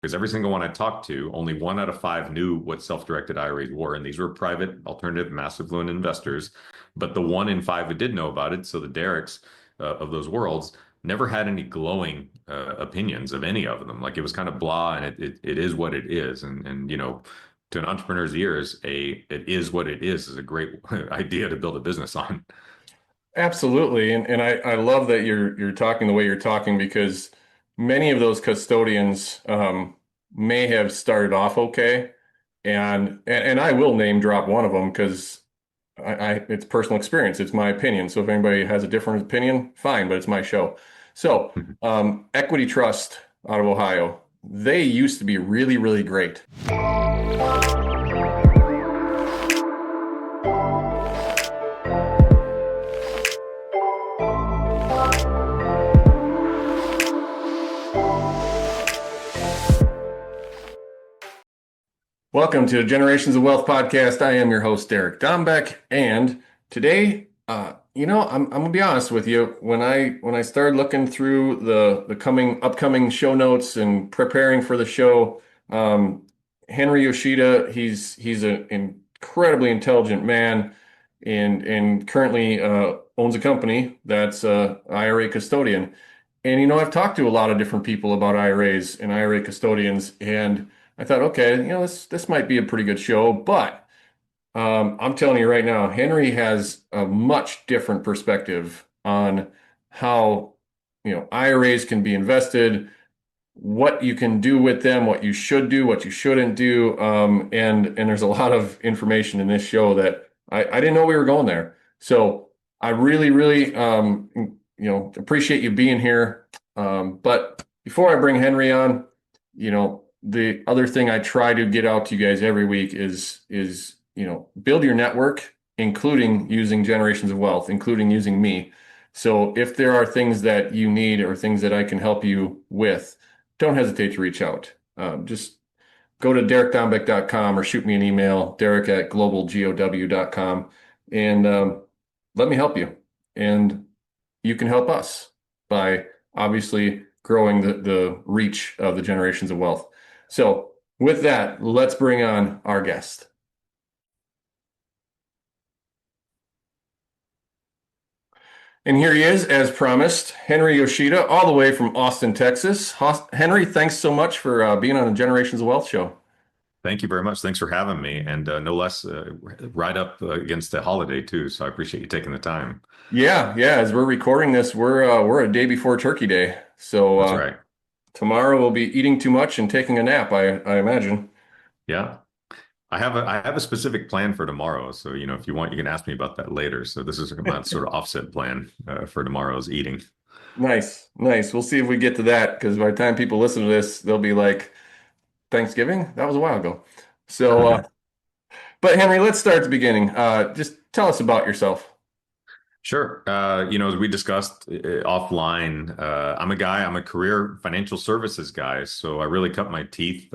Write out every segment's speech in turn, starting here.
because every single one I talked to, only 1 out of 5 knew what self-directed IRAs were. And these were private, alternative, mass affluent investors. But the 1 in 5 who did know about it, so the Derricks of those worlds, never had any glowing opinions of any of them. Like it was kind of blah, and it is what it is. And to an entrepreneur's ears, it is what it is a great idea to build a business on. Absolutely. And I love that you're talking the way you're talking because many of those custodians may have started off okay. And I will name drop one of them because it's personal experience. It's my opinion. So if anybody has a different opinion, fine, but it's my show. So Equity Trust out of Ohio, they used to be really, really great. Welcome to Generations of Wealth podcast. I am your host, Derek Dombeck, and today, I'm gonna be honest with you. When I started looking through the upcoming show notes and preparing for the show, Henry Yoshida, he's an incredibly intelligent man, and currently owns a company that's IRA custodian. And I've talked to a lot of different people about IRAs and IRA custodians, and I thought, okay, this might be a pretty good show, but I'm telling you right now, Henry has a much different perspective on how IRAs can be invested, what you can do with them, what you should do, what you shouldn't do, and there's a lot of information in this show that I didn't know we were going there. So I really, really, appreciate you being here. But before I bring Henry on, the other thing I try to get out to you guys every week is build your network, including using Generations of Wealth, including using me. So if there are things that you need or things that I can help you with, don't hesitate to reach out. Just go to derekdombeck.com or shoot me an email, derek@globalgow.com, and let me help you. And you can help us by obviously growing the reach of the Generations of Wealth. So with that, let's bring on our guest. And here he is, as promised, Henry Yoshida, all the way from Austin, Texas. Henry, thanks so much for being on the Generations of Wealth show. Thank you very much. Thanks for having me, and no less, right up against the holiday too. So I appreciate you taking the time. Yeah, yeah. As we're recording this, we're a day before Turkey Day, so That's right. tomorrow we'll be eating too much and taking a nap. I imagine. Yeah. I have a specific plan for tomorrow. So, if you want, you can ask me about that later. So this is my sort of offset plan for tomorrow's eating. Nice, nice. We'll see if we get to that because by the time people listen to this, they'll be like, Thanksgiving? That was a while ago. So, but Henry, let's start at the beginning. Just tell us about yourself. Sure. As we discussed offline, I'm a career financial services guy. So I really cut my teeth.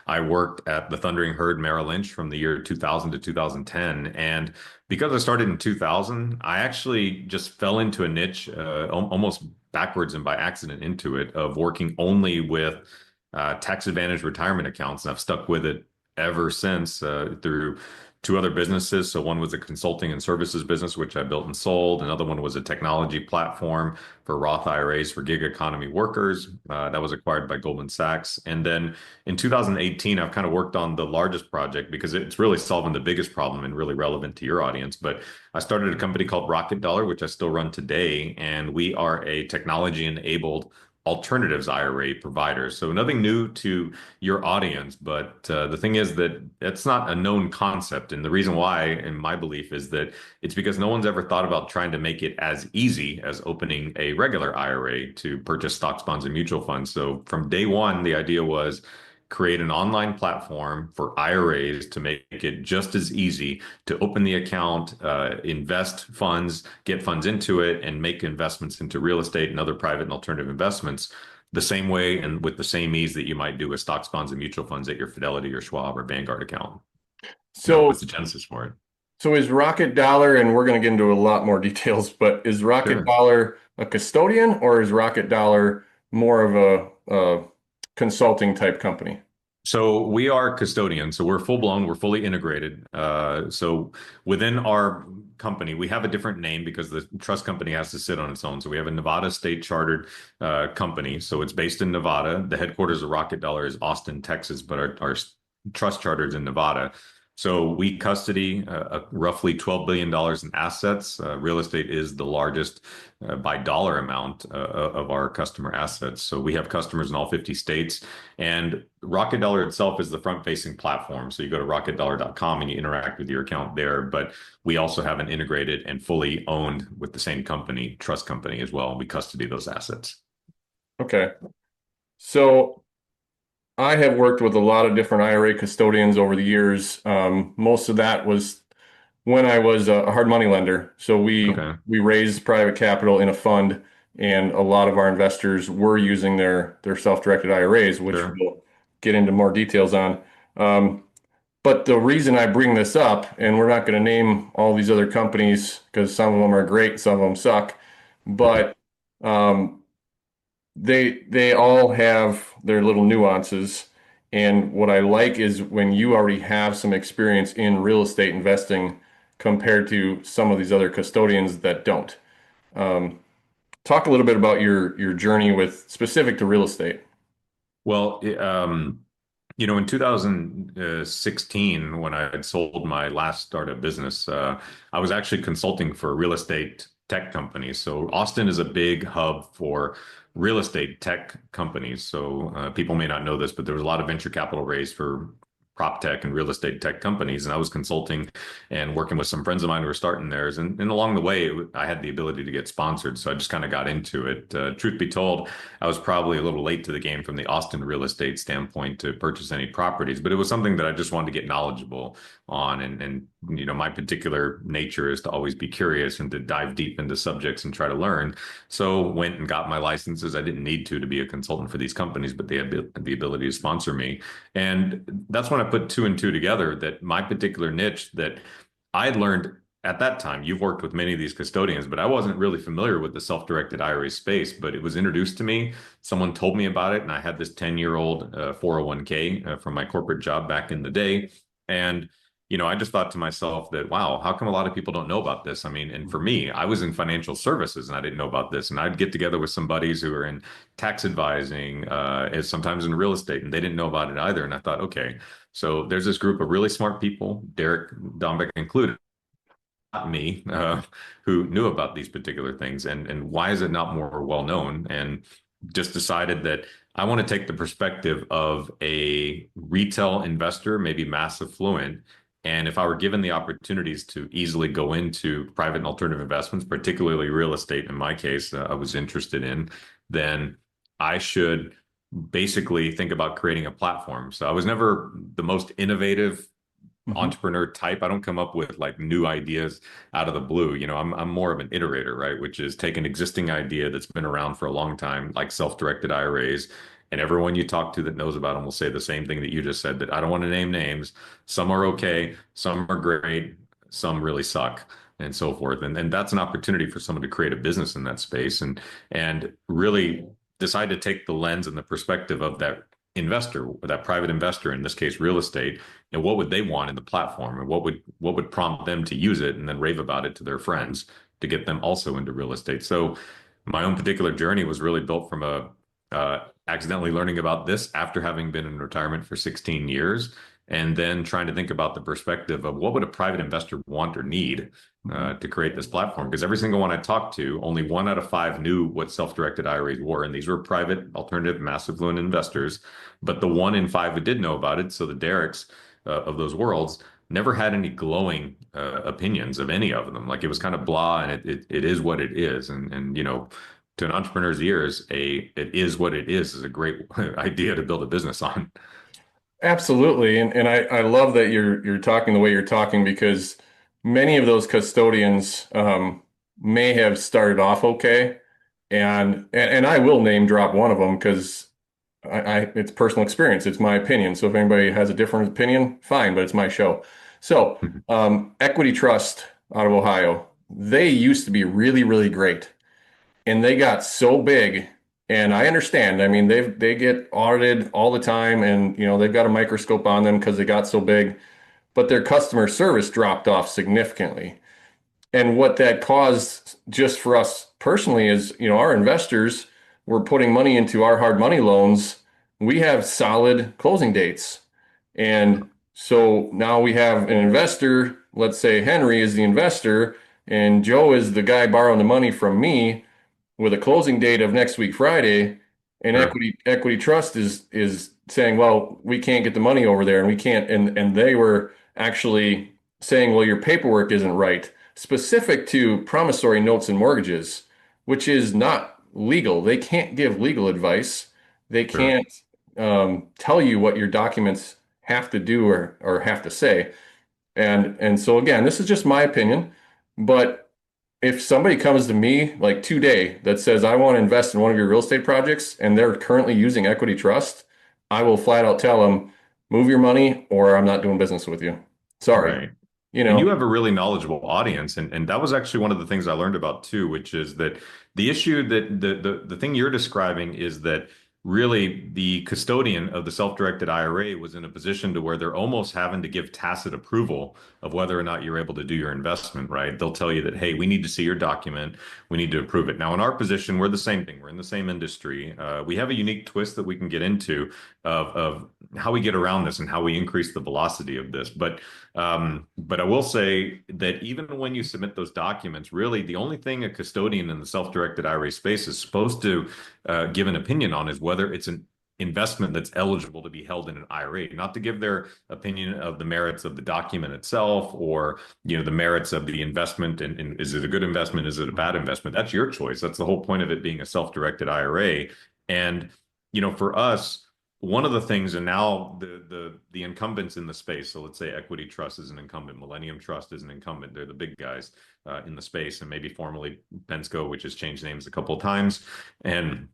I worked at the Thundering Herd Merrill Lynch from the year 2000 to 2010. And because I started in 2000, I actually just fell into a niche, almost backwards and by accident into it, of working only with tax advantage retirement accounts. And I've stuck with it ever since through two other businesses. So one was a consulting and services business, which I built and sold. Another one was a technology platform for Roth IRAs for gig economy workers. That was acquired by Goldman Sachs. And then in 2018, I've kind of worked on the largest project because it's really solving the biggest problem and really relevant to your audience. But I started a company called Rocket Dollar, which I still run today. And we are a technology enabled alternatives IRA providers. So nothing new to your audience, but the thing is that it's not a known concept. And the reason why, in my belief, is that it's because no one's ever thought about trying to make it as easy as opening a regular IRA to purchase stocks, bonds, and mutual funds. So from day one, the idea was create an online platform for IRAs to make it just as easy to open the account, invest funds, get funds into it, and make investments into real estate and other private and alternative investments the same way and with the same ease that you might do with stocks, bonds, and mutual funds at your Fidelity or Schwab or Vanguard account. That So, was the genesis for it. so is Rocket Dollar, and we're going to get into a lot more details, but is Rocket Sure. Dollar a custodian or is Rocket Dollar more of consulting type company? So we are custodians. So we're full blown, we're fully integrated. So within our company, we have a different name because the trust company has to sit on its own. So we have a Nevada state chartered company. So it's based in Nevada. The headquarters of Rocket Dollar is Austin, Texas, but our trust charter is in Nevada. So we custody roughly $12 billion in assets. Real estate is the largest by dollar amount of our customer assets. So we have customers in all 50 states. And Rocket Dollar itself is the front-facing platform. So you go to rocketdollar.com and you interact with your account there. But we also have an integrated and fully owned with the same company, trust company as well. We custody those assets. Okay. So I have worked with a lot of different IRA custodians over the years. Most of that was when I was a hard money lender. So Okay, we raised private capital in a fund, and a lot of our investors were using their self-directed IRAs, which sure. we'll get into more details on. Um, but the reason I bring this up, and we're not going to name all these other companies because some of them are great, some of them suck, but um, they all have their little nuances. And what I like is when you already have some experience in real estate investing compared to some of these other custodians that don't. Um, Talk a little bit about your journey with specific to real estate. Well, in 2016, when I had sold my last startup business, I was actually consulting for real estate tech companies. So Austin is a big hub for real estate tech companies. So people may not know this, but there was a lot of venture capital raised for prop tech and real estate tech companies. And I was consulting and working with some friends of mine who were starting theirs. And along the way, I had the ability to get sponsored. So I just kind of got into it. Truth be told, I was probably a little late to the game from the Austin real estate standpoint to purchase any properties, but it was something that I just wanted to get knowledgeable on. And my particular nature is to always be curious and to dive deep into subjects and try to learn. So went and got my licenses. I didn't need to be a consultant for these companies, but they had the ability to sponsor me. And that's when I put two and two together that my particular niche that I had learned at that time, you've worked with many of these custodians, but I wasn't really familiar with the self-directed IRA space, but it was introduced to me. Someone told me about it, and I had this 10-year-old 401k from my corporate job back in the day. And I just thought to myself that, wow, how come a lot of people don't know about this? I mean, and for me, I was in financial services and I didn't know about this. And I'd get together with some buddies who were in tax advising, as sometimes in real estate, and they didn't know about it either. And I thought, okay, so there's this group of really smart people, Derek Dombeck included, not me, who knew about these particular things, and why is it not more well known? And just decided that I want to take the perspective of a retail investor, maybe mass affluent. And if I were given the opportunities to easily go into private and alternative investments, particularly real estate, in my case, I was interested in, then I should basically think about creating a platform. So I was never the most innovative Mhm. entrepreneur type. I don't come up with like new ideas out of the blue. I'm more of an iterator, right? Which is take an existing idea that's been around for a long time, like self-directed IRAs, and everyone you talk to that knows about them will say the same thing that you just said, that I don't want to name names. Some are okay, some are great, some really suck. And so forth. And that's an opportunity for someone to create a business in that space and really decide to take the lens and the perspective of that investor, that private investor, in this case, real estate, and what would they want in the platform, and what would prompt them to use it and then rave about it to their friends to get them also into real estate. So my own particular journey was really built from a accidentally learning about this after having been in retirement for 16 years, and then trying to think about the perspective of what would a private investor want or need Mhm. to create this platform. Because every single one I talked to, only 1 out of 5 knew what self-directed IRAs were, and these were private, alternative, mass affluent investors. But the 1 in 5 who did know about it, so the Derricks of those worlds, never had any glowing opinions of any of them. Like it was kind of blah, and it is what it is. And to an entrepreneur's ears, it is what it is a great idea to build a business on. Absolutely. And I love that you're talking the way you're talking because many of those custodians may have started off okay. And I will name drop one of them because it's personal experience. It's my opinion. So if anybody has a different opinion, fine, but it's my show. So Equity Trust out of Ohio, they used to be really, really great. And they got so big And I understand. I mean, they get audited all the time, and they've got a microscope on them because they got so big, but their customer service dropped off significantly. And what that caused just for us personally is, our investors were putting money into our hard money loans. We have solid closing dates. And so now we have an investor, let's say Henry is the investor, and Joe is the guy borrowing the money from me with a closing date of next week, Friday. And Sure, Equity Trust is saying, well, we can't get the money over there, and we can't, and they were actually saying, well, your paperwork isn't right, specific to promissory notes and mortgages, which is not legal. They can't give legal advice. They sure. can't tell you what your documents have to do or have to say. And so again, this is just my opinion, but if somebody comes to me like today that says I want to invest in one of your real estate projects and they're currently using Equity Trust, I will flat out tell them, move your money or I'm not doing business with you. Sorry. Right. You And you know, have a really knowledgeable audience. And that was actually one of the things I learned about too, which is that the issue that the thing you're describing is that really the custodian of the self-directed IRA was in a position to where they're almost having to give tacit approval of whether or not you're able to do your investment, right? They'll tell you that, hey, we need to see your document. We need to approve it. Now, in our position, we're the same thing. We're in the same industry. We have a unique twist that we can get into of how we get around this and how we increase the velocity of this. But I will say that even when you submit those documents, really the only thing a custodian in the self-directed IRA space is supposed to give an opinion on is whether it's an investment that's eligible to be held in an IRA, not to give their opinion of the merits of the document itself or the merits of the investment and is it a good investment, is it a bad investment? That's your choice. That's the whole point of it being a self-directed IRA. And for us, one of the things, and now the incumbents in the space, so let's say Equity Trust is an incumbent, Millennium Trust is an incumbent. They're the big guys in the space, and maybe formerly Pensco, which has changed names a couple of times. And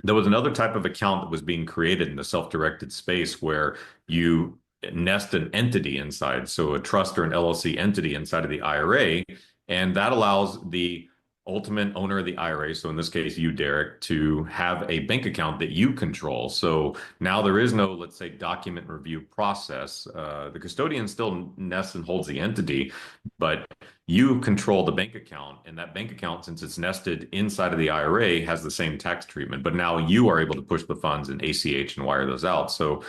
there was another type of account that was being created in the self-directed space where you nest an entity inside, so a trust or an LLC entity inside of the IRA, and that allows the ultimate owner of the IRA, so in this case, you, Derek, to have a bank account that you control. So now there is no, let's say, document review process. The custodian still nests and holds the entity, but you control the bank account. And that bank account, since it's nested inside of the IRA, has the same tax treatment. But now you are able to push the funds in ACH and wire those out. So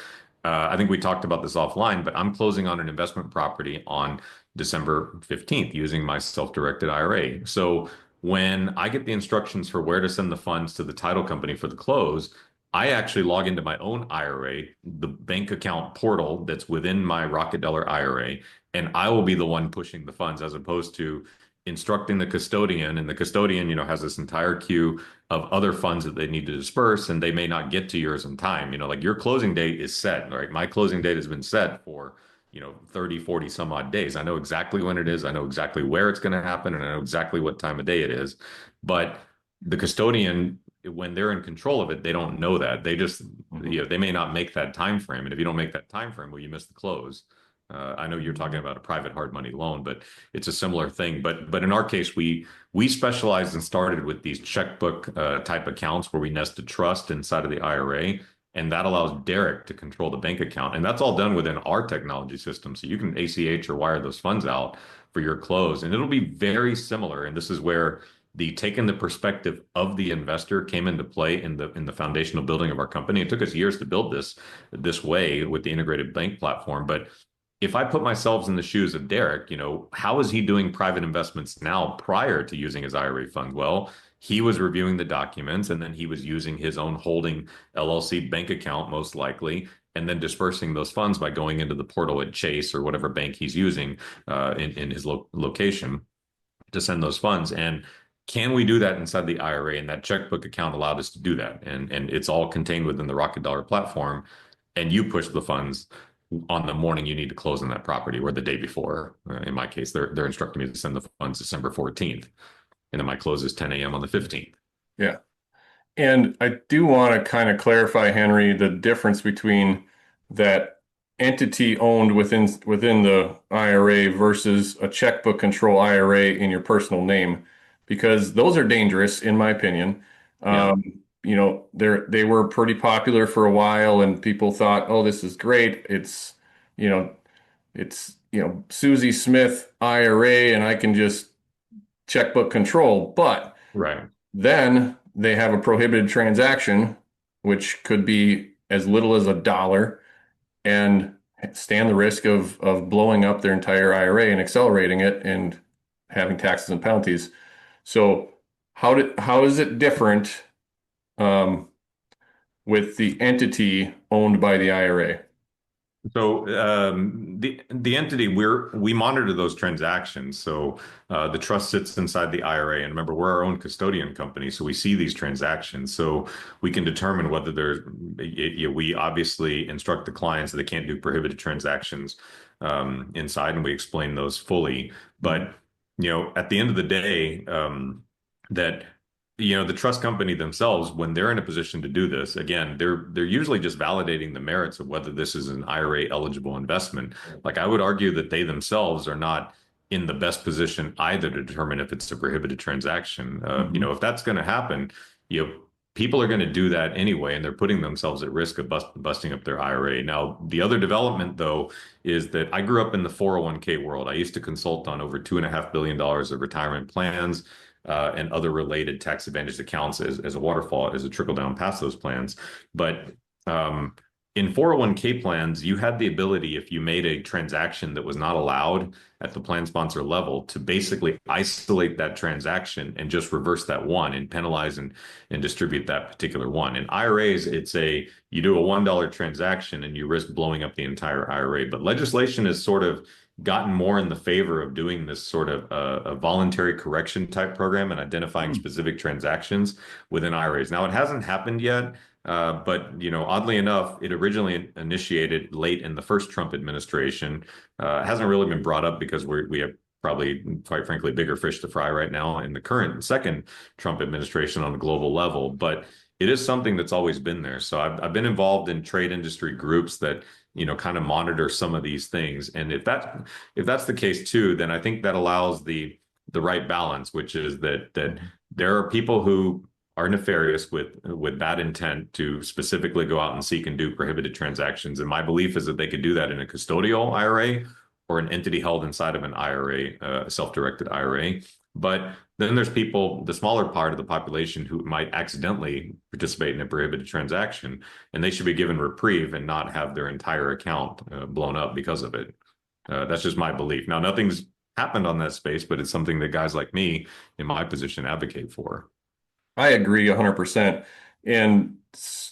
I think we talked about this offline, but I'm closing on an investment property on December 15th using my self-directed IRA. So when I get the instructions for where to send the funds to the title company for the close, I actually log into my own IRA, the bank account portal that's within my Rocket Dollar IRA, and I will be the one pushing the funds as opposed to instructing the custodian. And the custodian, has this entire queue of other funds that they need to disperse, and they may not get to yours in time. Like your closing date is set, right? My closing date has been set for 30, 40 some odd days. I know exactly when it is. I know exactly where it's going to happen, and I know exactly what time of day it is. But the custodian, when they're in control of it, they don't know that. They just, mhm. they may not make that time frame. And if you don't make that time frame, well, you miss the close. I know you're talking about a private hard money loan, but it's a similar thing. But in our case, we specialized and started with these checkbook type accounts where we nested trust inside of the IRA, and that allows Derek to control the bank account, and that's all done within our technology system. So you can ACH or wire those funds out for your close, and it'll be very similar. And this is where the taking the perspective of the investor came into play in the foundational building of our company. It took us years to build this way with the integrated bank platform, but if I put myself in the shoes of Derek, how is he doing private investments now prior to using his IRA fund? Well, he was reviewing the documents and then he was using his own holding LLC bank account, most likely, and then dispersing those funds by going into the portal at Chase or whatever bank he's using in his location to send those funds. And can we do that inside the IRA? And that checkbook account allowed us to do that. And it's all contained within the Rocket Dollar platform. And you push the funds on the morning you need to close on that property or the day before. In my case, they're instructing me to send the funds December 14th. And then my close is 10 a.m. on the 15th. Yeah. And I do want to kind of clarify, Henry, the difference between that entity owned within the IRA versus a checkbook control IRA in your personal name, because those are dangerous, in my opinion. Yeah. they were pretty popular for a while, and people thought, oh, this is great. You know, Susie Smith IRA, and I can just checkbook control. But Right. then they have a prohibited transaction, which could be as little as $1 and stand the risk of blowing up their entire IRA and accelerating it and having taxes and penalties. So how is it different um, with the entity owned by the IRA? So the entity we monitor those transactions. So the trust sits inside the IRA, and remember, we're our own custodian company, so we see these transactions. So we can determine whether there's. We obviously instruct the clients that they can't do prohibited transactions inside, and we explain those fully. But at the end of the day, that the trust company themselves, when they're in a position to do this, again, they're usually just validating the merits of whether this is an IRA eligible investment. Like I would argue that they themselves are not in the best position either to determine if it's a prohibited transaction. Mhm. If that's going to happen, you know, people are going to do that anyway, and they're putting themselves at risk of busting up their IRA. Now, the other development, though, is that I grew up in the 401k world. I used to consult on over $2.5 billion of retirement plans and other related tax advantaged accounts as a waterfall, as a trickle down past those plans. But in 401k plans, you had the ability, if you made a transaction that was not allowed at the plan sponsor level, to basically isolate that transaction and just reverse that one and penalize and distribute that particular one. In IRAs, you do a $1 transaction and you risk blowing up the entire IRA. But legislation has sort of gotten more in the favor of doing this sort of a voluntary correction type program and identifying Hmm. specific transactions within IRAs. Now, it hasn't happened yet, but oddly enough, it originally initiated late in the first Trump administration. It hasn't really been brought up because we have probably, quite frankly, bigger fish to fry right now in the current second Trump administration on a global level. But it is something that's always been there. So I've been involved in trade industry groups that kind of monitor some of these things. And if that's the case too, then I think that allows the right balance, which is that Mhm. there are people who are nefarious with bad intent to specifically go out and seek and do prohibited transactions. And my belief is that they could do that in a custodial IRA or an entity held inside of an IRA, a self-directed IRA. But then there's people, the smaller part of the population, who might accidentally participate in a prohibited transaction, and they should be given reprieve and not have their entire account blown up because of it. That's just my belief. Now, nothing's happened on that space, but it's something that guys like me in my position advocate for. I agree 100%. And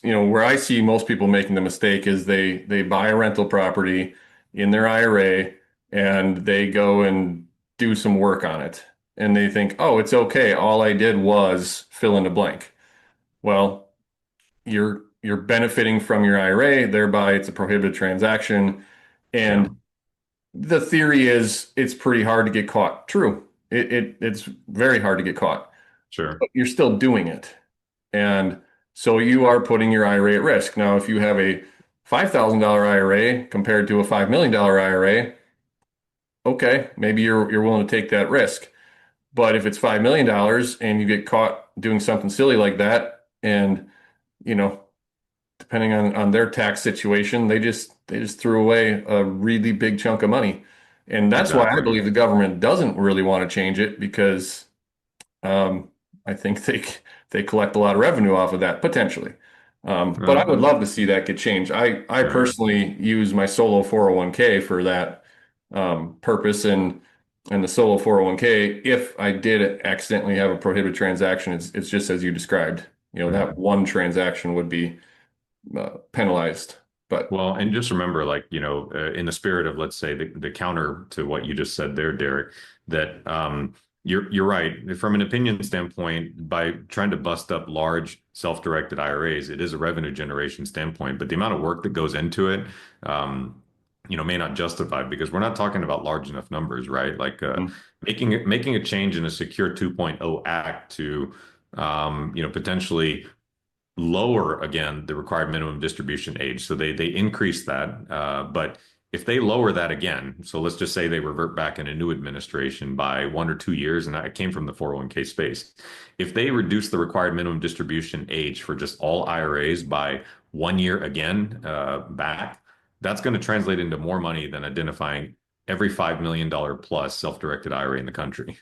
where I see most people making the mistake is they buy a rental property in their IRA and they go and do some work on it. And they think, oh, it's okay. All I did was fill in the blank. Well, you're benefiting from your IRA, thereby it's a prohibited transaction. Yeah, And the theory is it's pretty hard to get caught. True. It's very hard to get caught, sure. but you're still doing it. And so you are putting your IRA at risk. Now, if you have a $5,000 IRA compared to a $5 million IRA, okay, maybe you're willing to take that risk. But if it's $5 million and you get caught doing something silly like that, and you know, depending on their tax situation, they just threw away a really big chunk of money. And that's why I Exactly. believe the government doesn't really want to change it because um, I think they collect a lot of revenue off of that potentially. But I would Um, love to see that get changed. I sure. personally use my solo 401k for that purpose, and the solo 401k, if I did accidentally have a prohibited transaction, it's just as you described. That Mhm. one transaction would be penalized. But Well, and just remember, like, in the spirit of, let's say, the counter to what you just said there, Derek, that you're right. From an opinion standpoint, by trying to bust up large self-directed IRAs, it is a revenue generation standpoint, but the amount of work that goes into it, may not justify because we're not talking about large enough numbers, right? Like mm, making a change in a Secure 2.0 Act to potentially lower again the required minimum distribution age. So they increase that. But If they lower that again, so let's just say they revert back in a new administration by 1 or 2 years, and I came from the 401k space. If they reduce the required minimum distribution age for just all IRAs by 1 year again back, that's going to translate into more money than identifying every $5 million plus self-directed IRA in the country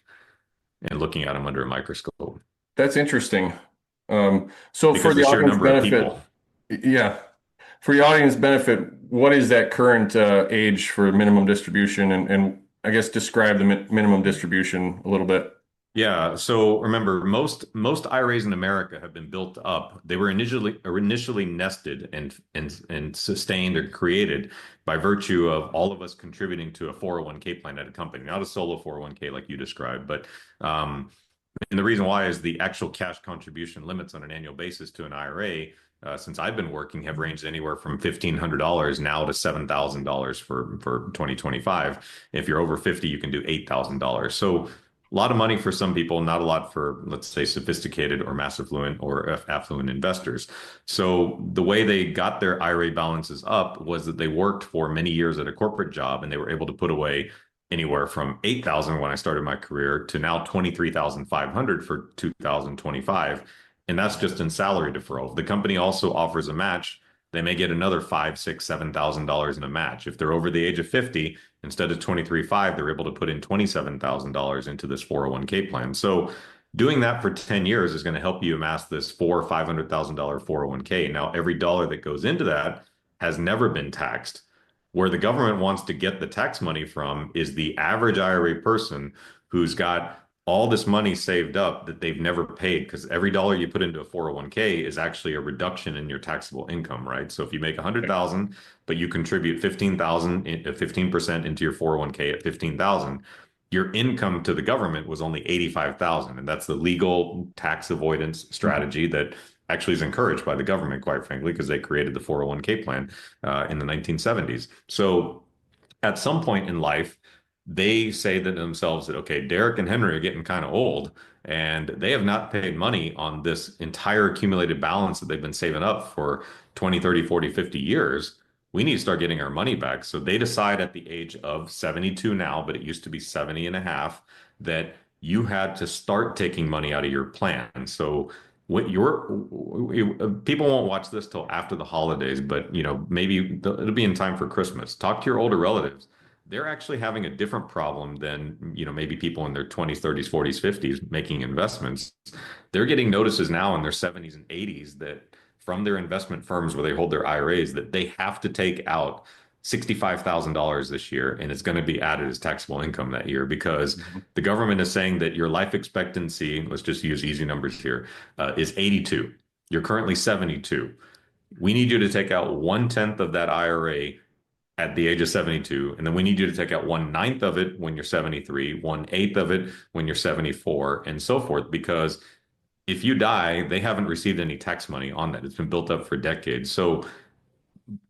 and looking at them under a microscope That's interesting. So for because the the sheer audience number of benefit, people. yeah, for the audience benefit, what is that current age for minimum distribution, and I guess describe the minimum distribution a little bit. Yeah, so remember, most IRAs in America have been built up. They were initially nested and sustained or created by virtue of all of us contributing to a 401k plan at a company, not a solo 401k like you described, but and the reason why is the actual cash contribution limits on an annual basis to an IRA, since I've been working, have ranged anywhere from $1,500 now to $7,000 for 2025. If you're over 50, you can do $8,000. So a lot of money for some people, not a lot for, let's say, sophisticated or mass affluent or affluent investors. So the way they got their IRA balances up was that they worked for many years at a corporate job and they were able to put away anywhere from 8,000 when I started my career to now 23,500 for 2025. And that's just in salary deferral. The company also offers a match. They may get another five, six, $7,000 in a match. If they're over the age of 50, instead of 23.5, they're able to put in $27,000 into this 401k plan. So doing that for 10 years is going to help you amass this $400,000 or $500,000 401k. Now, every dollar that goes into that has never been taxed. Where the government wants to get the tax money from is the average IRA person who's got all this money saved up that they've never paid, because every dollar you put into a 401k is actually a reduction in your taxable income, right? So if you make 100,000, but you contribute 15,000, 15% into your 401k at 15,000, your income to the government was only 85,000. And that's the legal tax avoidance strategy that actually is encouraged by the government, quite frankly, because they created the 401k plan in the 1970s. So at some point in life, they say to themselves that, okay, Derek and Henry are getting kind of old and they have not paid money on this entire accumulated balance that they've been saving up for 20, 30, 40, 50 years. We need to start getting our money back. So they decide at the age of 72 now, but it used to be 70 and a half, that you had to start taking money out of your plan. So what your people won't watch this till after the holidays, but maybe it'll be in time for Christmas. Talk to your older relatives. They're actually having a different problem than maybe people in their 20s, 30s, 40s, 50s making investments. They're getting notices now in their 70s and 80s that from their investment firms where they hold their IRAs that they have to take out $65,000 this year, and it's going to be added as taxable income that year because the government is saying that your life expectancy, let's just use easy numbers here, is 82. You're currently 72. We need you to take out 1/10 of that IRA at the age of 72, and then we need you to take out 1/9 of it when you're 73, 1/8 of it when you're 74, and so forth, because if you die, they haven't received any tax money on that. It's been built up for decades. So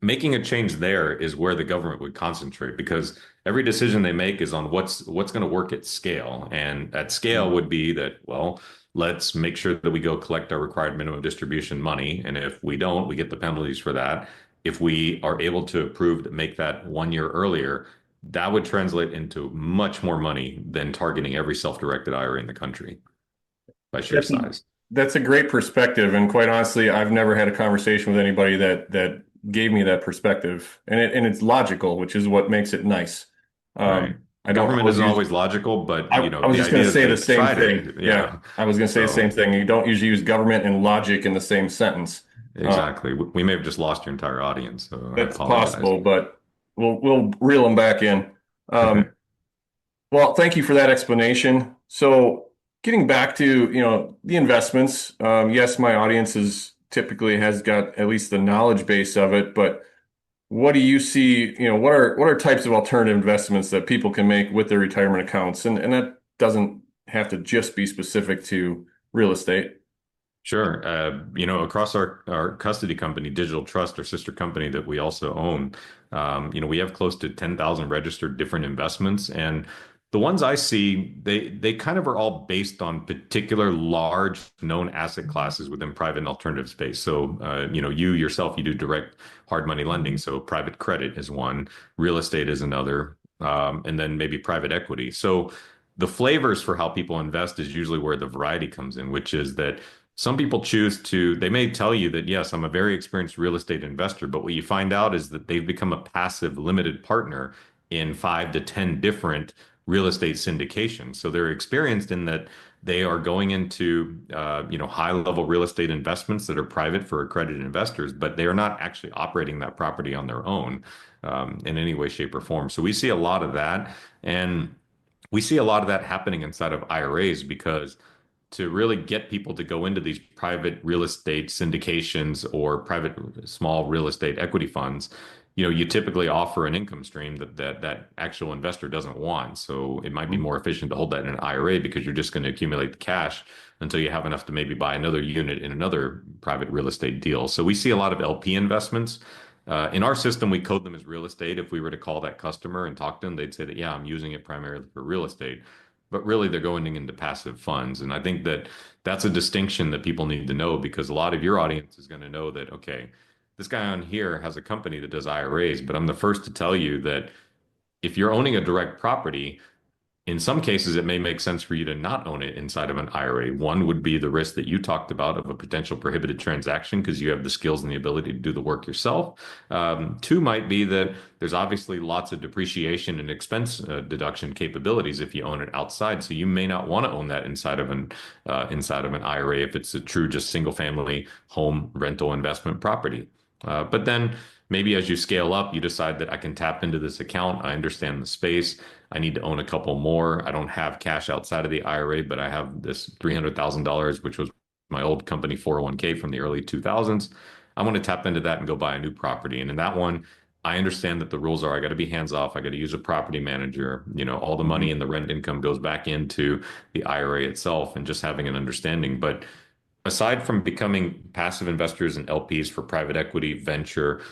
making a change there is where the government would concentrate because every decision they make is on what's going to work at scale. And at scale would be that, well, let's make sure that we go collect our required minimum distribution money. And if we don't, we get the penalties for that. If we are able to approve to make that 1 year earlier, that would translate into much more money than targeting every self-directed IRA in the country by sheer That's a, size. that's a great perspective, and quite honestly, I've never had a conversation with anybody that gave me that perspective, and it's logical, which is what makes it nice. Right. I don't Government always isn't use. always logical, but I was the just going idea to is say that the it's same tried thing. it. Yeah, Yeah. I was going to say the same So thing. You don't usually use government and logic in the same sentence. Uh, exactly. We may have just lost your entire audience, so I that's apologize. possible, but we'll reel them back in. Um, well, thank you for that explanation. So, getting back to the investments, yes, my audience is typically has got at least the knowledge base of it, but what do you see? What are types of alternative investments that people can make with their retirement accounts, and that doesn't have to just be specific to real estate. Sure. Across our custody company, Digital Trust, our sister company that we also own, we have close to 10,000 registered different investments. And the ones I see, they kind of are all based on particular large known asset classes within private and alternative space. So, you yourself, you do direct hard money lending. So private credit is one, real estate is another, and then maybe private equity. So the flavors for how people invest is usually where the variety comes in, which is that some people choose to, they may tell you that, yes, I'm a very experienced real estate investor, but what you find out is that they've become a passive limited partner in 5 to 10 different real estate syndications. So they're experienced in that they are going into, high level real estate investments that are private for accredited investors, but they are not actually operating that property on their own, in any way, shape, or form. So we see a lot of that. And we see a lot of that happening inside of IRAs because to really get people to go into these private real estate syndications or private small real estate equity funds, you typically offer an income stream that actual investor doesn't want. So it might be more efficient to hold that in an IRA because you're just going to accumulate the cash until you have enough to maybe buy another unit in another private real estate deal. So we see a lot of LP investments. In our system, we code them as real estate. If we were to call that customer and talk to them, they'd say that, yeah, I'm using it primarily for real estate. But really, they're going into passive funds. And I think that that's a distinction that people need to know because a lot of your audience is going to know that, okay, this guy on here has a company that does IRAs, but I'm the first to tell you that if you're owning a direct property, in some cases, it may make sense for you to not own it inside of an IRA. One would be the risk that you talked about of a potential prohibited transaction because you have the skills and the ability to do the work yourself. Two might be that there's obviously lots of depreciation and expense deduction capabilities if you own it outside. So you may not want to own that inside of an IRA if it's a true just single family home rental investment property. But then maybe as you scale up, you decide that I can tap into this account. I understand the space. I need to own a couple more. I don't have cash outside of the IRA, but I have this $300,000, which was my old company 401k from the early 2000s. I want to tap into that and go buy a new property. And in that one, I understand that the rules are I got to be hands off. I got to use a property manager. All the money and the rent income goes back into the IRA itself and just having an understanding. But aside from becoming passive investors and LPs for private equity, venture,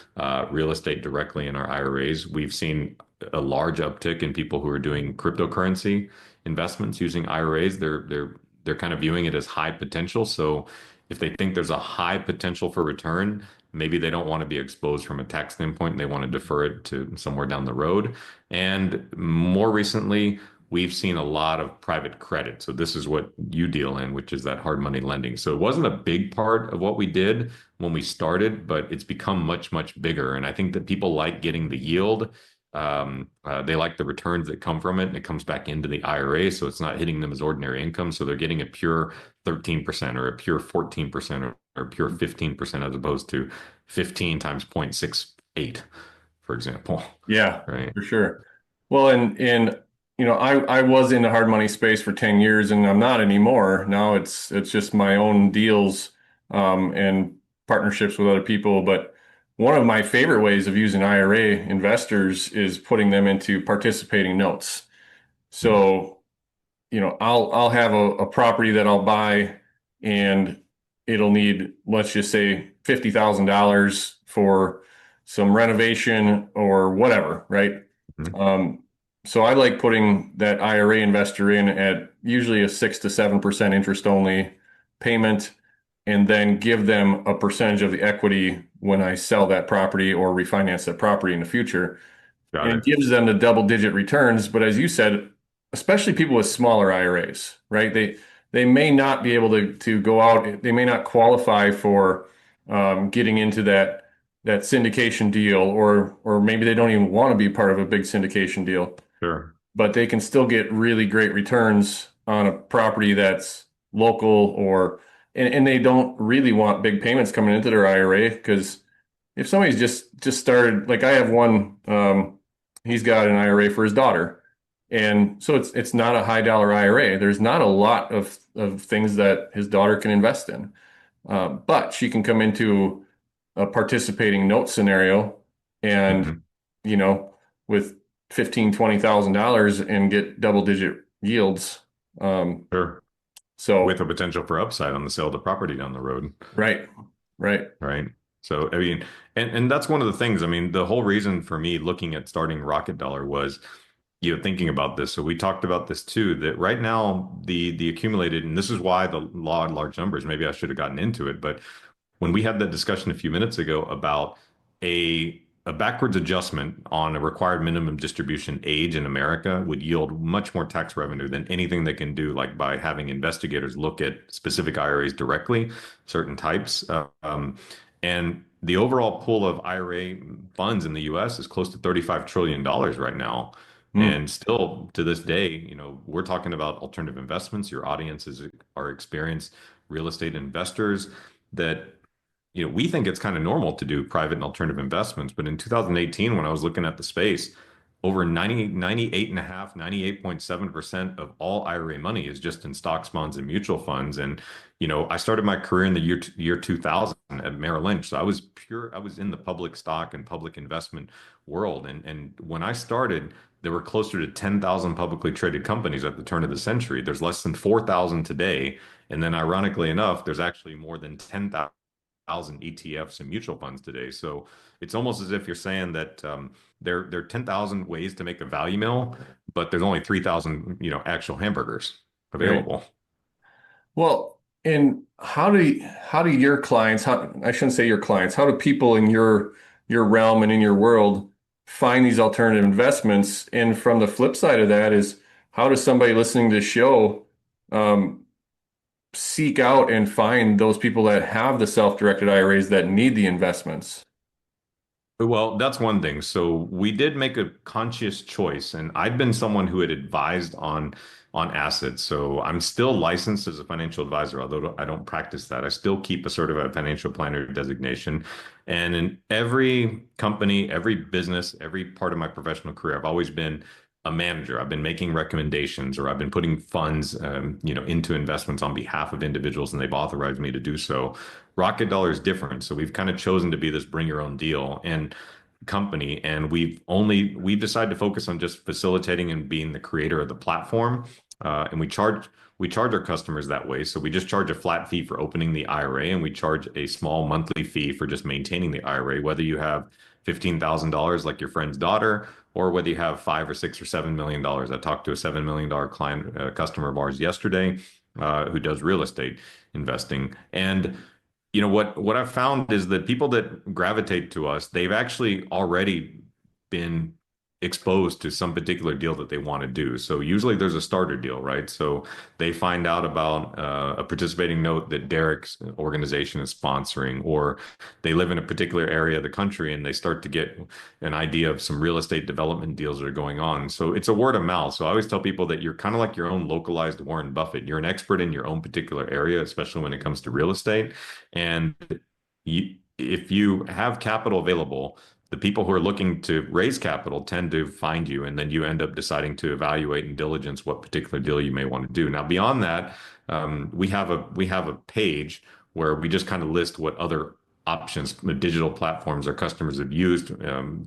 real estate directly in our IRAs, we've seen a large uptick in people who are doing cryptocurrency investments using IRAs. They're kind of viewing it as high potential. So if they think there's a high potential for return, maybe they don't want to be exposed from a tax standpoint. They want to defer it to somewhere down the road. And more recently, we've seen a lot of private credit. So this is what you deal in, which is that hard money lending. So it wasn't a big part of what we did when we started, but it's become much, much bigger. And I think that people like getting the yield. They like the returns that come from it, and it comes back into the IRA. So it's not hitting them as ordinary income. So they're getting a pure 13% or a pure 14% or pure 15% as opposed to 15 times 0.68, for example. Yeah, Right. for sure. Well, and I was in the hard money space for 10 years and I'm not anymore. Now it's just my own deals and partnerships with other people. But one of my favorite ways of using IRA investors is putting them into participating notes. So, I'll have a property that I'll buy and it'll need, let's just say $50,000 for some renovation or whatever, right? Mhm. So I like putting that IRA investor in at usually a 6 to 7% interest only payment, and then give them a percentage of the equity when I sell that property or refinance that property in the future. Got And it it. gives them the double-digit returns. But as you said, especially people with smaller IRAs, right? They may not be able to go out. They may not qualify for getting into that syndication deal, or maybe they don't even want to be part of a big syndication deal, Sure. but they can still get really great returns on a property that's local and they don't really want big payments coming into their IRA because if somebody's just started, like I have one, he's got an IRA for his daughter. And so it's not a high dollar IRA. There's not a lot of things that his daughter can invest in. But she can come into a participating note scenario and, Mhm. with 15, $20,000 and get double digit yields. Um, Sure. With so a potential for upside on the sale of the property down the road. right, right. Right. So, I mean, and that's one of the things. I mean, the whole reason for me looking at starting Rocket Dollar was thinking about this. So we talked about this too, that right now the accumulated, and this is why the law of large numbers, maybe I should have gotten into it, but when we had that discussion a few minutes ago about a backwards adjustment on a required minimum distribution age in America would yield much more tax revenue than anything they can do, like by having investigators look at specific IRAs directly, certain types. And the overall pool of IRA funds in the US is close to $35 trillion right now. Hmm. And still to this day, we're talking about alternative investments. Your audiences are experienced real estate investors that we think it's kind of normal to do private and alternative investments. But in 2018, when I was looking at the space, over 98.7% of all IRA money is just in stocks, bonds, and mutual funds. And, I started my career in the year 2000 at Merrill Lynch. So I was in the public stock and public investment world. And when I started, there were closer to 10,000 publicly traded companies at the turn of the century. There's less than 4,000 today. And then ironically enough, there's actually more than 10,000 ETFs and mutual funds today. So it's almost as if you're saying that there are 10,000 ways to make a value meal, but there's only 3,000, actual hamburgers Right. available. Well, and how do your clients, I shouldn't say your clients, how do people in your realm and in your world find these alternative investments? And from the flip side of that is how does somebody listening to this show um, seek out and find those people that have the self-directed IRAs that need the investments? Well, that's one thing. So we did make a conscious choice, and I'd been someone who had advised on assets. So I'm still licensed as a financial advisor, although I don't practice that. I still keep a sort of a financial planner designation. And in every company, every business, every part of my professional career, I've always been a manager. I've been making recommendations, or I've been putting funds, into investments on behalf of individuals, and they've authorized me to do so. Rocket Dollar is different. So we've kind of chosen to be this bring your own deal and company. And we've decided to focus on just facilitating and being the creator of the platform. And we charge our customers that way. So we just charge a flat fee for opening the IRA, and we charge a small monthly fee for just maintaining the IRA, whether you have $15,000 like your friend's daughter, or whether you have 5 or 6 or $7 million. I talked to a $7 million client, customer of ours yesterday, who does real estate investing. And what I've found is that people that gravitate to us, they've actually already been exposed to some particular deal that they want to do. So usually there's a starter deal, right? So they find out about a participating note that Derek's organization is sponsoring, or they live in a particular area of the country and they start to get an idea of some real estate development deals that are going on. So it's a word of mouth. So I always tell people that you're kind of like your own localized Warren Buffett. You're an expert in your own particular area, especially when it comes to real estate. And if you have capital available, the people who are looking to raise capital tend to find you, and then you end up deciding to evaluate and diligence what particular deal you may want to do. Now, beyond that, we have a page where we just kind of list what other options, the digital platforms our customers have used,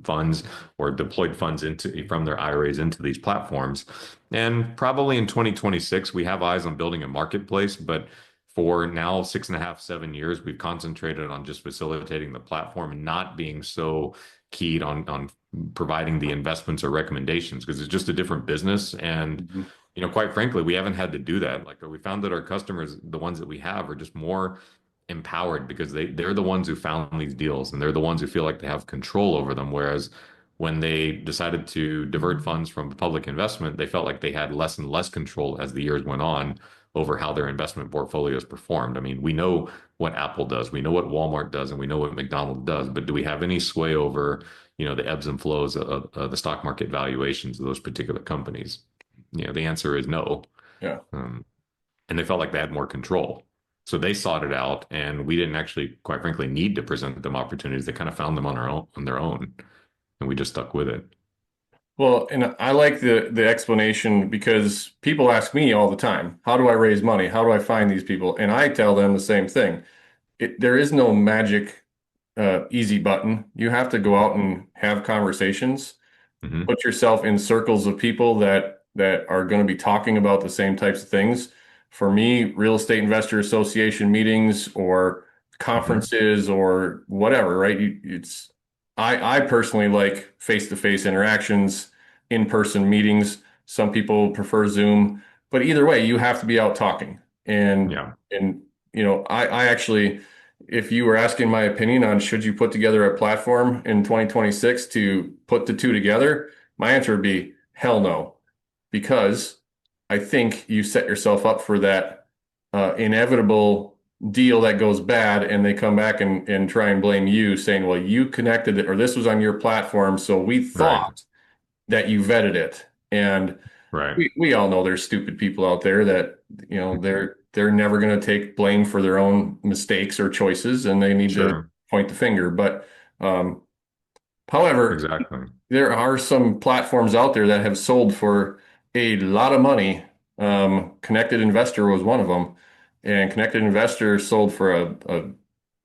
funds or deployed funds into from their IRAs into these platforms. And probably in 2026, we have eyes on building a marketplace, but for now, 6.5, 7 years, we've concentrated on just facilitating the platform and not being so keyed on providing the investments or recommendations, because it's just a different business. And Mhm. quite frankly, we haven't had to do that. Like, we found that our customers, the ones that we have, are just more empowered because they're the ones who found these deals, and they're the ones who feel like they have control over them. Whereas when they decided to divert funds from public investment, they felt like they had less and less control as the years went on over how their investment portfolios performed. I mean, we know what Apple does, we know what Walmart does, and we know what McDonald's does, but do we have any sway over, the ebbs and flows of the stock market valuations of those particular companies? The answer is no. Yeah. Um, and they felt like they had more control. So they sought it out, and we didn't actually, quite frankly, need to present them opportunities. They kind of found them on their own, and we just stuck with it. Well, and I like the explanation because people ask me all the time, how do I raise money? How do I find these people? And I tell them the same thing. There is no magic easy button. You have to go out and have conversations, Hmm. put yourself in circles of people that are going to be talking about the same types of things. For me, real estate investor association meetings or Hmm. conferences or whatever, right? I personally like face-to-face interactions. in-person meetings. Some people prefer Zoom, but either way, you have to be out talking. Yeah. And I actually, if you were asking my opinion on should you put together a platform in 2026 to put the two together, my answer would be hell no, because I think you set yourself up for that inevitable deal that goes bad and they come back and try and blame you, saying, well, you connected it or this was on your platform, so we Right. thought that you vetted it. And Right. we all know there's stupid people out there that, they're never going to take blame for their own mistakes or choices and they need to Sure. point the finger. But um, however, Exactly. there are some platforms out there that have sold for a lot of money. Connected Investor was one of them. And Connected Investor sold for a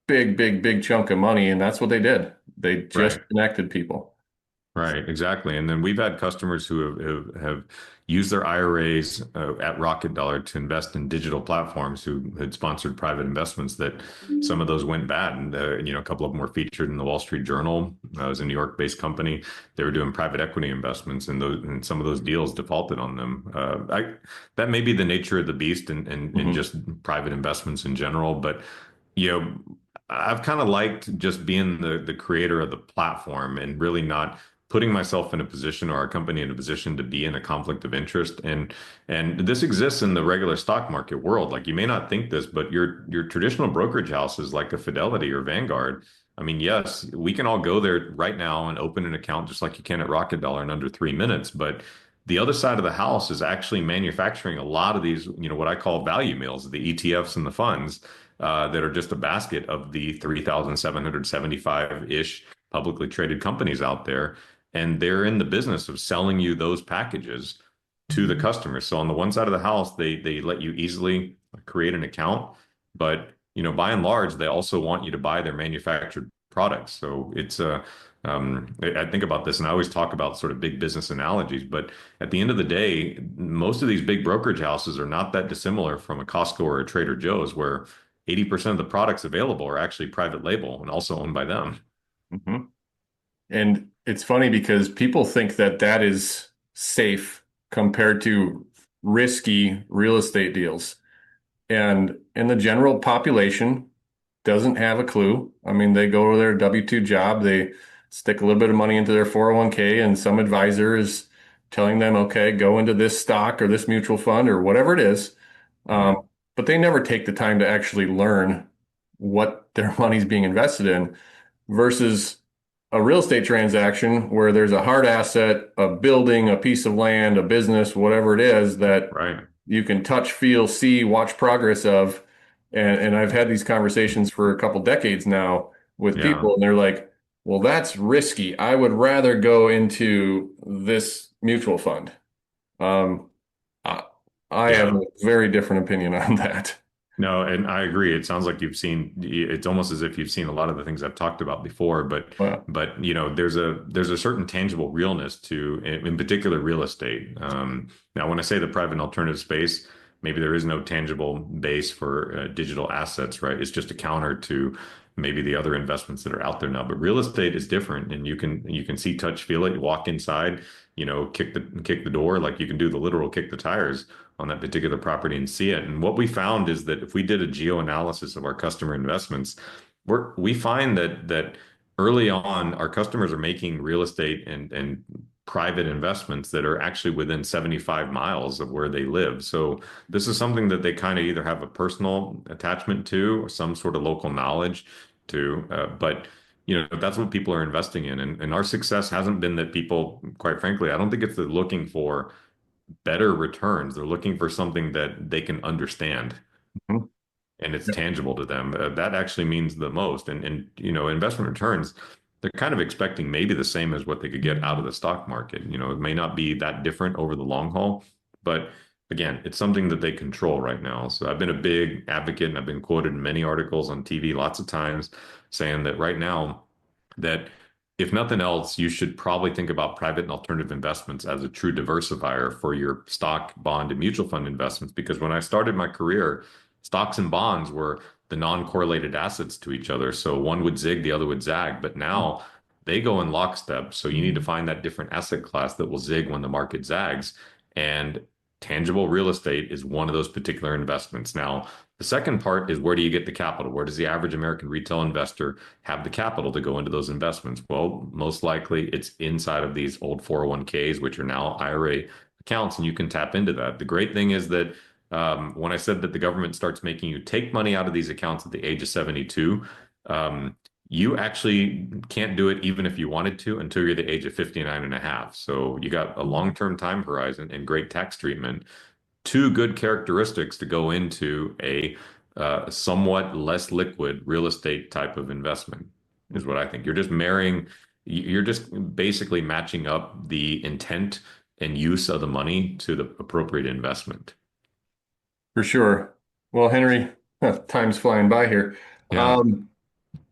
big, big, big chunk of money. And that's what they did. They just Right. connected people. Right, exactly. And then we've had customers who have used their IRAs at Rocket Dollar to invest in digital platforms who had sponsored private investments that some of those went bad. And, a couple of them were featured in the Wall Street Journal. It was a New York-based company. They were doing private equity investments and some of those deals defaulted on them. That may be the nature of the beast and Mhm. just private investments in general. But, you know, I've kind of liked just being the creator of the platform and really not putting myself in a position or our company in a position to be in a conflict of interest. And this exists in the regular stock market world. Like you may not think this, but your traditional brokerage houses like a Fidelity or Vanguard, I mean, yes, we can all go there right now and open an account just like you can at Rocket Dollar in under 3 minutes. But the other side of the house is actually manufacturing a lot of these, what I call value meals, the ETFs and the funds that are just a basket of the 3,775-ish publicly traded companies out there, and they're in the business of selling you those packages to the customers. So on the one side of the house, they let you easily create an account, but by and large, they also want you to buy their manufactured products. So it's a I think about this and I always talk about sort of big business analogies, but at the end of the day, most of these big brokerage houses are not that dissimilar from a Costco or a Trader Joe's, where 80% of the products available are actually private label and also owned by them. Mhm. And it's funny because people think that that is safe compared to risky real estate deals. And the general population doesn't have a clue. I mean, they go to their W-2 job, they stick a little bit of money into their 401k, and some advisor is telling them, okay, go into this stock or this mutual fund or whatever it is. Um, Mhm. but they never take the time to actually learn what their money's being invested in versus a real estate transaction where there's a hard asset, a building, a piece of land, a business, whatever it is that Right. you can touch, feel, see, watch progress of. And I've had these conversations for a couple decades now with Yeah. people, and they're like, well, that's risky. I would rather go into this mutual fund. Um, I, I have Yeah. a very different opinion on that. No, and I agree. It sounds like it's almost as if you've seen a lot of the things I've talked about before, but Well, there's a certain tangible realness to in particular real estate. Now when I say the private and alternative space, maybe there is no tangible base for digital assets, right? It's just a counter to maybe the other investments that are out there now. But real estate is different, and you can see, touch, feel it. You walk inside, kick the door, like you can do the literal kick the tires on that particular property and see it. And what we found is that if we did a geo analysis of our customer investments, we find that early on our customers are making real estate and private investments that are actually within 75 miles of where they live. So this is something that they kind of either have a personal attachment to or some sort of local knowledge to. But that's what people are investing in. And our success hasn't been that people, quite frankly, I don't think it's they're looking for better returns. They're looking for something that they can understand mhm. and it's tangible to them. That actually means the most. And investment returns, they're kind of expecting maybe the same as what they could get out of the stock market. It may not be that different over the long haul, but again, it's something that they control right now. So I've been a big advocate and I've been quoted in many articles on TV lots of times saying that right now that if nothing else, you should probably think about private and alternative investments as a true diversifier for your stock, bond, and mutual fund investments. Because when I started my career, stocks and bonds were the non-correlated assets to each other. So one would zig, the other would zag. But now they go in lockstep. So you need to find that different asset class that will zig when the market zags. And tangible real estate is one of those particular investments. Now, the second part is, where do you get the capital? Where does the average American retail investor have the capital to go into those investments? Well, most likely it's inside of these old 401ks, which are now IRA accounts, and you can tap into that. The great thing is that when I said that the government starts making you take money out of these accounts at the age of 72, you actually can't do it even if you wanted to until you're the age of 59 and a half. So you got a long-term time horizon and great tax treatment, two good characteristics to go into a somewhat less liquid real estate type of investment, is what I think. You're just basically matching up the intent and use of the money to the appropriate investment. For sure. Well, Henry, time's flying by here. Yeah.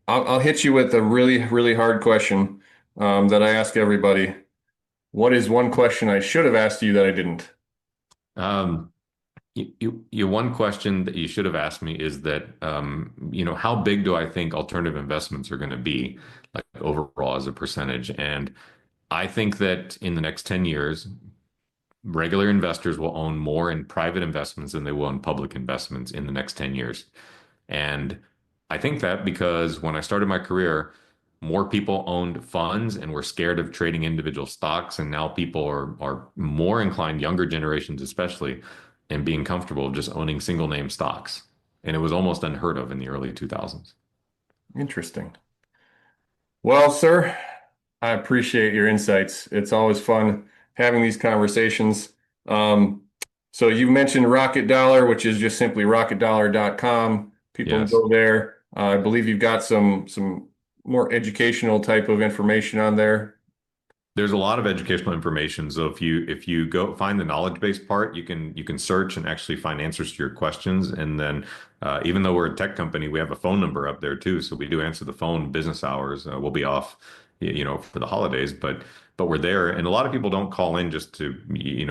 I'll hit you with a really, really hard question that I ask everybody. What is one question I should have asked you that I didn't? Um, one question that you should have asked me is that, how big do I think alternative investments are going to be, like overall as a percentage? And I think that in the next 10 years, regular investors will own more in private investments than they will in public investments in the next 10 years. And I think that because when I started my career, more people owned funds and were scared of trading individual stocks. And now people are more inclined, younger generations especially, and being comfortable just owning single name stocks. And it was almost unheard of in the early 2000s. Interesting. Well, sir, I appreciate your insights. It's always fun having these conversations. Um, so you mentioned Rocket Dollar, which is just simply rocketdollar.com. People can Yes. go there. I believe you've got some more educational type of information on there. There's a lot of educational information. So if you go find the knowledge base part, you can search and actually find answers to your questions. And then even though we're a tech company, we have a phone number up there too. So we do answer the phone business hours. We'll be off, for the holidays, but we're there. And a lot of people don't call in just to,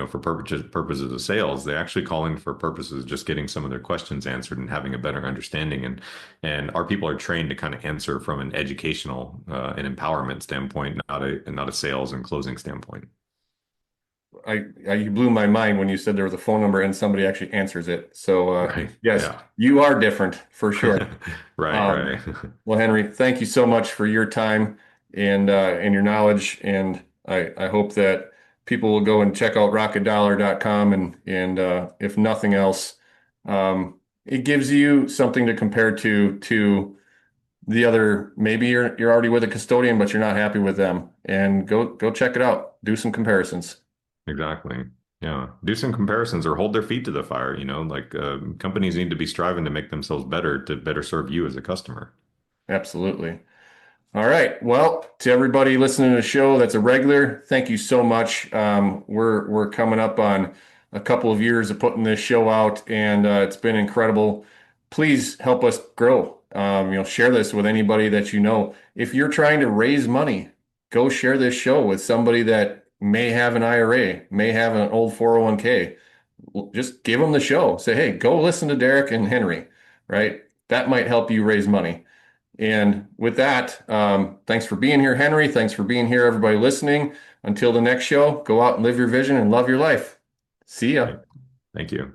for purposes of sales. They actually call in for purposes of just getting some of their questions answered and having a better understanding. And our people are trained to kind of answer from an educational and empowerment standpoint, not a sales and closing standpoint. You blew my mind when you said there was a phone number and somebody actually answers it. So Right. yes, Yeah. you are different for sure. Right. Um, Right. well, Henry, thank you so much for your time and your knowledge. And I hope that people will go and check out rocketdollar.com and if nothing else, it gives you something to compare to the other. Maybe you're already with a custodian, but you're not happy with them. And go check it out. Do some comparisons. Exactly. Yeah. Do some comparisons or hold their feet to the fire. Like companies need to be striving to make themselves better to better serve you as a customer. Absolutely. All right. Well, to everybody listening to the show that's a regular, thank you so much. We're coming up on a couple of years of putting this show out, and it's been incredible. Please help us grow. Share this with anybody that you know. If you're trying to raise money, go share this show with somebody that may have an IRA, may have an old 401k. Just give them the show. Say, hey, go listen to Derek and Henry, right? That might help you raise money. And with that, thanks for being here, Henry. Thanks for being here, everybody listening. Until the next show, go out and live your vision and love your life. See ya. Thank you.